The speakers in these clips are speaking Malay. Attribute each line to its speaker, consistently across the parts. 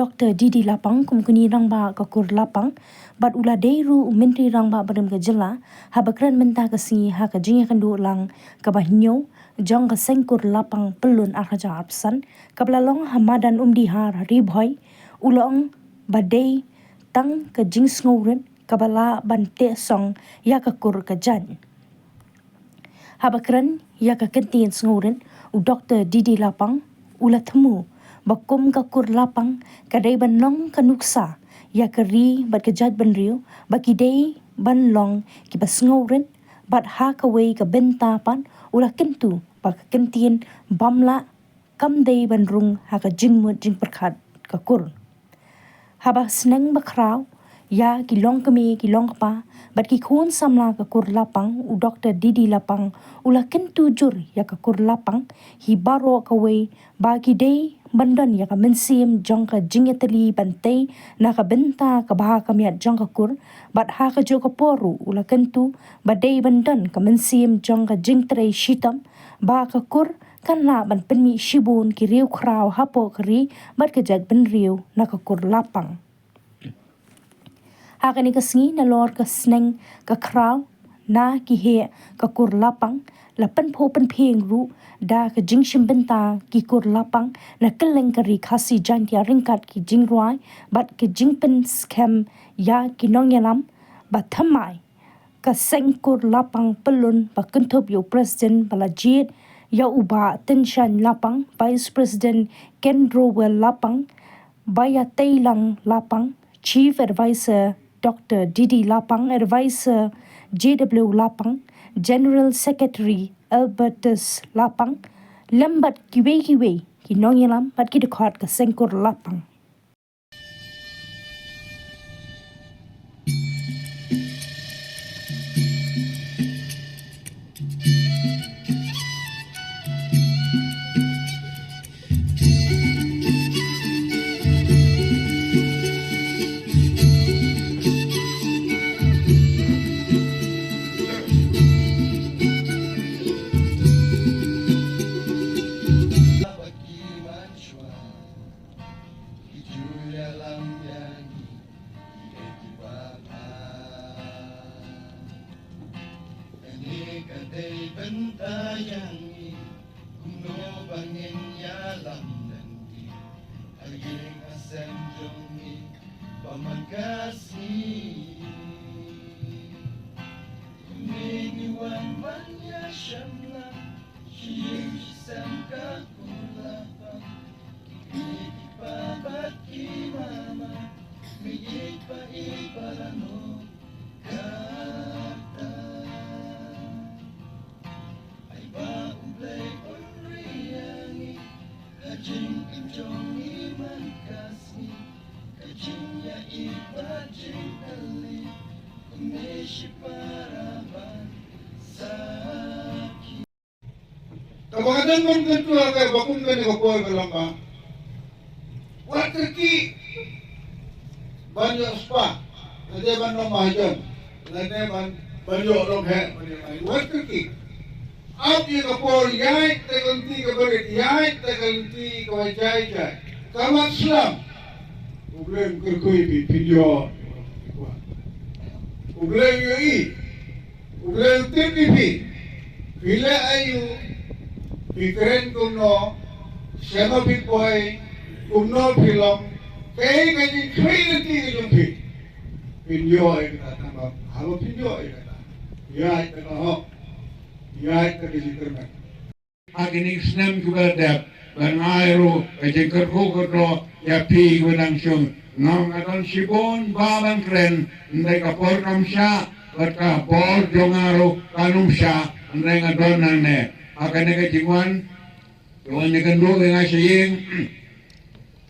Speaker 1: Dr. Didi Lapang kumkuni rangba kakur lapang bat ula deiru menteri rangba badam ke jela habakran mentah kesi ha ka jinga kandu lang kabahnyau jong ka sengkur lapang pelun arhaja apsan kablalong hamadan har ribhoi ulong badai tang ka jing sngoren kabala bante song ya kakur ka jan habakran ya ka kentin sngoren u Dr. Didi Lapang ula temu bakum kakur lapang kadai banong kanuksa ya keri bat kejat banriu baki dei banlong ki basngoren bat ha kawai ka bentapan ulah kentu bak kentien bamla kam dei banrung ha ka jingmut jing perkhat kakur haba sneng bakrau ya kilong kami kilong pa bat ki khun samla kakur lapang u Dr. Didi Lapang ulah kentu jur ya kakur lapang hi baro kawai baki dei bandan ya ka mensim jong ka jingeteli bantai na ka benta ka baha kamiat jong ka kur bat ha ka jo ka poru ula kentu badai bandan ka mensim jong ka jingtrei shitam ba ka kur kan la ban penmi shibun ki riu krau hapo kri bat ka jat ben riu na ka kur lapang ha ka ni ka sngi na lor ka sneng ka krau na ki he ka kur lapang la pen pho pen pheng ru da ka jing shim benta ki kur lapang na keleng kari khasi jan tia ringkat ki jing ruai bat ki jing pen scam ya ki nong yalam bat thamai ka seng kur lapang pelun ba kenthop yo president balajit ya uba tenshan lapang vice president Ken Rowell lapang baya teilang lapang chief advisor Dr. Didi Lapang advisor JW Lapang General Secretary Albertus Lapang lambat kiwe ki nongyalam bat ki dekat ke sengkur lapang
Speaker 2: Kadai bentayangi kuno bangin yalam nanti ayeng asam jongi pamagasi kuminiwan manya syamla shiyeng sangka kulapa ipabat ki mama miipa iparano Kajing injong iman kasih Kajing ya ibajing kali Kumeshi paraban Saki
Speaker 3: Kabagadan man ketua kay bakun ka ni kapoy kalamba. Wa terki banyo spa. Nade ban no mahajan. Nade ban banyo rom he. Wa terki आप ये कपोर याय तगंती कबरे याय तगंती कवचाय जाय कामत सलाम उगलेम करकोई भी वीडियो उगलेम योई उगलेम टीवी भी विले आयु बिकरेन कुनो सेनो बिपॉय कुनो फिल्म कई कई कई नती के भी वीडियो एक ना हालो वीडियो एक ना याय तगहो ya terkesikerman.
Speaker 4: Agining senam juga dap banairu kajengker kokodo ya pi wenangsyung ngam aton sibon balang kren ndai kapor kamsha berka bor jongaru kanumsha ndai ngadon nane akane kajingwan tuan ni kendo dengan saying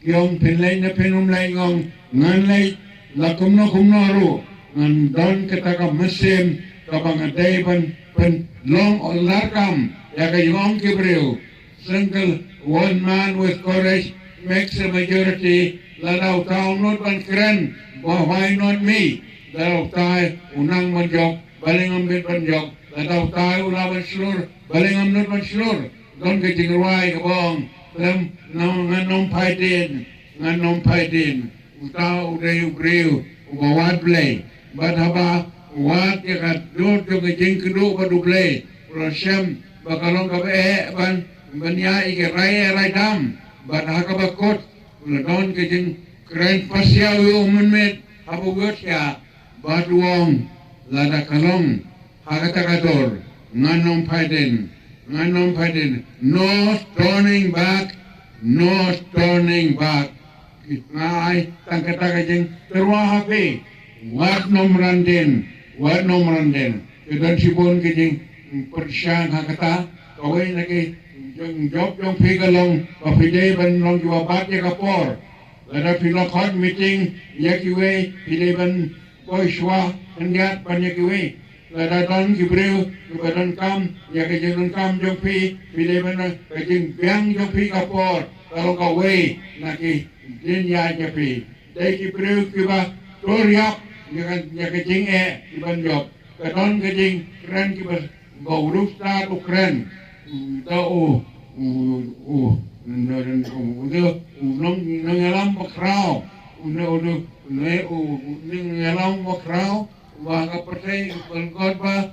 Speaker 4: yong pinlay na pinumlay ngong nganlay lakumno kumnoru ngandon ketaka mesin kabangaday pen long on larkam ya kayong kibreu single one man with courage makes a majority lalaw taong not ban kren why not me lalaw tayo unang manjok baling ang bit manjok lalaw tayo ulaban slur baling ang not man slur don kajingruay kabong lam nang paitin nganom paidin utau udai ubreu ubawat blay badhaba wat yakat dot jo kejing kedu badu blay prosem bakalong kabe ban banya ike rai dam badhaka bakot uladon kejing keren pasya wi umenmet habu gotya baduong lada kalong hakata kador nganom paidin no turning back ngai tangkata jeng terwa hape wat nomran den kedan sibon kejing persyang hakata kawai nake job jong pigalong kapide ban long jua bat ya kapor lada pilokot meeting yakiwe pide ban poiswa hendiat ban yakiwe lada don kibreu kibadan kam ya kejeng kam jong pi pide ban kejeng biang jong pi kapor kalau kawai nake din ya japi dai kibreu kiba toriap ya kejeng kiban job kadon kejeng keren kiba gaurus ta tu keren tau nang bakrau nang bakrau wa kapatay balgod ba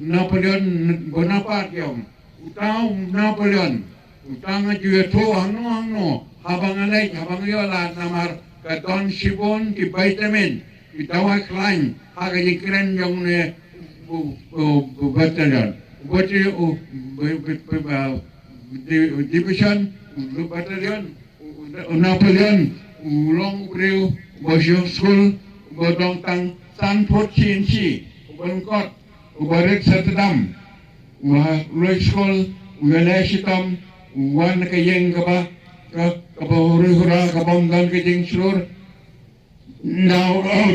Speaker 4: Napoleon Bonaparte yom utang Napoleon utang ajuya to hangno habang alay habang yola namar kadon sibon ki vitamin itawa klein haga yikren yung ne batalyon Boti division batalyon Napoleon ulong ubreu bosyo school bodong tang Stanford CNC ubangkot ubarik satadam ulay school ugalay sitam uwan kayeng kaba kabahuri-hura kabonggan kajing slur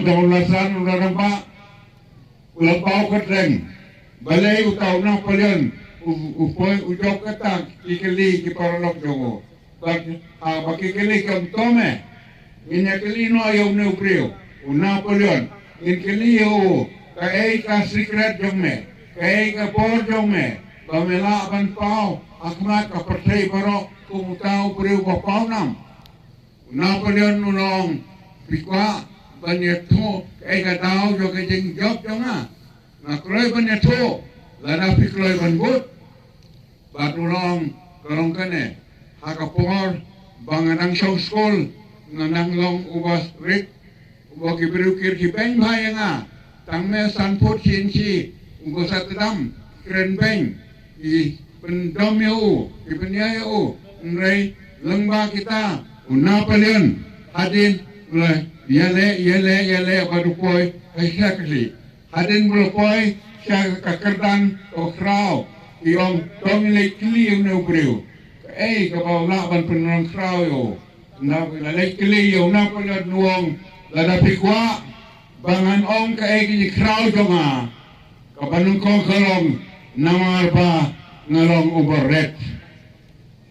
Speaker 4: daulasan ularamba ulapau katreng balay utaw Napoleon upoy ujok katak kikili kiparalok jongo bakikili kam tome inyakili no ayaw na upriyo Napoleon inkili yo kaay ka secret jongme kaay ka por jongme bamela ban pao akmat ka pertay barok kung utaw upriyo bapaw nam Napoleon nulong pikwa banyato kaay ka tao jo kajing job jonga nakloy banyato lana pikloy banbut batulong karong kane hakapor banganang show school nanang long ubas rik ubagi berukir ki beng bayanga tangme Stanford CNC ubas atadam keren beng i pendom yo i penyaya yo nrei lengba kita Napoleon hadin ulai yele badupoy exactly hadin bulupoy siya kakerdan o kraw iyong tomilay kili yung naubriw kabawla ban penang kraw yo lalay kili yung napalad nuwang ladapikwa bangan ong kini kraw jonga kabanong ko kalong namar ba ngalong ubaret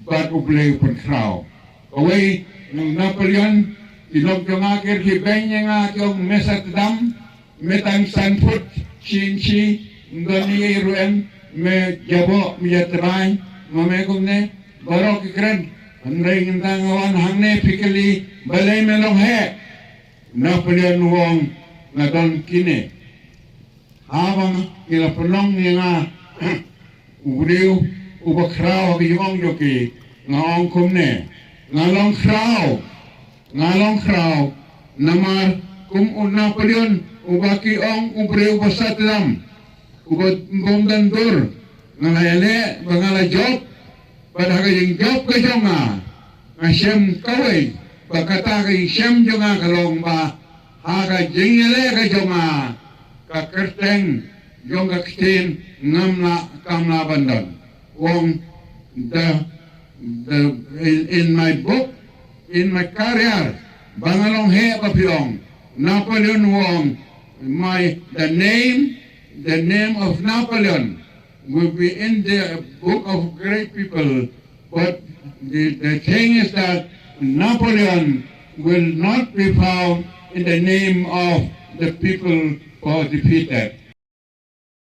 Speaker 4: bat ublay pun kraw kaway ng Napoleon inog jonga kirkibeng nga yung mesat dam metang Stanford CNC ngani iruen me jabo miyatrain mamegum ne barok kren andai ngintang awan hangne pikeli balay melong he Napoleon wong ngadon kine habang ila penong nga uriu ubakrao biyong joki ngaong kumne ngalong kraw namar kum Napoleon ubaki ong ubreu basatlam ubad bomdandur ngalayale bangala job pada kayong job kajonga ngasem kaway bakata kay siyem jonga kalong ba haga jingele kajonga kakerteng yung kaktin ngamla kamla bandan wong in my book in my career bangalong he papiyong Napoleon wong the name of Napoleon will be in the book of great people, but the thing is that Napoleon will not be found in the name of the people who are defeated.